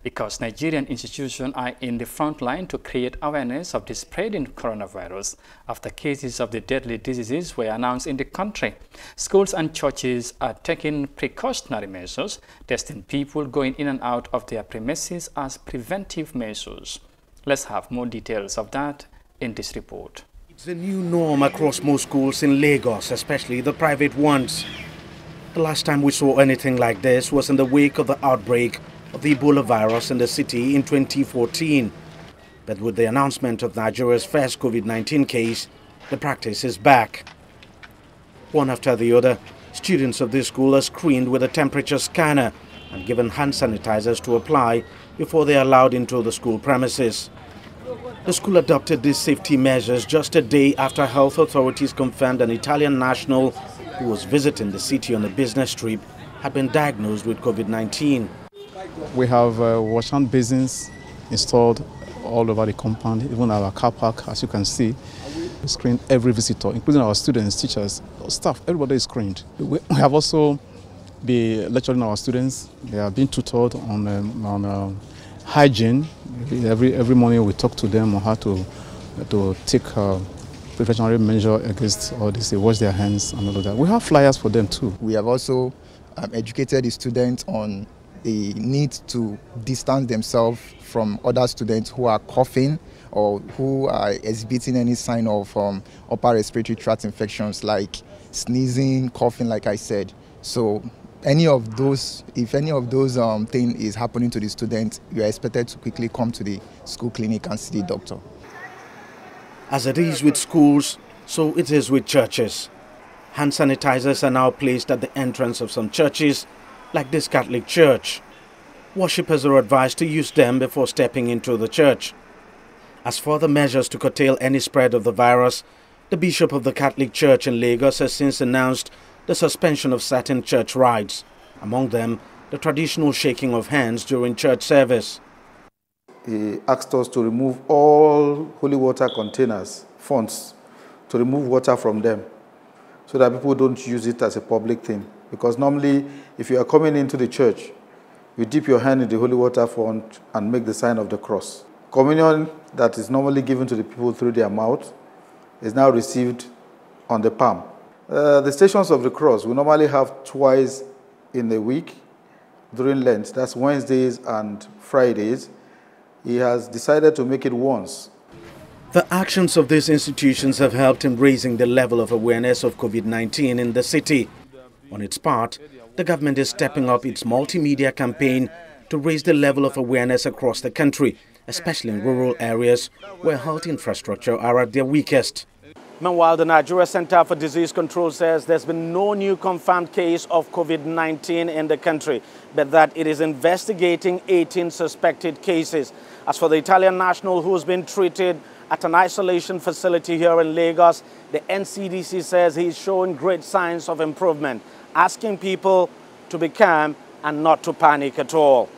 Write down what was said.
because Nigerian institutions are in the front line to create awareness of the spreading coronavirus after cases of the deadly diseases were announced in the country. Schools and churches are taking precautionary measures, testing people going in and out of their premises as preventive measures. Let's have more details of that in this report. It's a new norm across most schools in Lagos, especially the private ones. The last time we saw anything like this was in the wake of the outbreak of the Ebola virus in the city in 2014. But with the announcement of Nigeria's first COVID-19 case, the practice is back. One after the other, students of this school are screened with a temperature scanner and given hand sanitizers to apply before they are allowed into the school premises. The school adopted these safety measures just a day after health authorities confirmed an Italian national who was visiting the city on a business trip had been diagnosed with COVID-19. We have wash hand basins installed all over the compound, even our car park, as you can see. We screen every visitor, including our students, teachers, staff, everybody is screened. We have also been lecturing our students. They are being tutored on hygiene. Every morning we talk to them on how to take precautionary measure against all this. They wash their hands and all of that. We have flyers for them too. We have also educated the students on the need to distance themselves from other students who are coughing or who are exhibiting any sign of upper respiratory tract infections like sneezing, coughing, like I said. So if any of those things is happening to the students, you are expected to quickly come to the school clinic and see the doctor. As it is with schools, so it is with churches. Hand sanitizers are now placed at the entrance of some churches, like this Catholic church. Worshippers are advised to use them before stepping into the church. As for the measures to curtail any spread of the virus, the Bishop of the Catholic Church in Lagos has since announced the suspension of certain church rites, among them the traditional shaking of hands during church service. He asked us to remove all holy water containers, fonts, to remove water from them so that people don't use it as a public thing. Because normally, if you are coming into the church, you dip your hand in the holy water font and make the sign of the cross. Communion that is normally given to the people through their mouth is now received on the palm. The Stations of the Cross we normally have twice in a week during Lent. That's Wednesdays and Fridays. He has decided to make it once. The actions of these institutions have helped in raising the level of awareness of COVID-19 in the city. On its part, the government is stepping up its multimedia campaign to raise the level of awareness across the country, especially in rural areas where health infrastructure are at their weakest. Meanwhile, the Nigeria Center for Disease Control says there's been no new confirmed case of COVID-19 in the country, but that it is investigating 18 suspected cases. As for the Italian national who's been treated at an isolation facility here in Lagos, the NCDC says he's showing great signs of improvement, asking people to be calm and not to panic at all.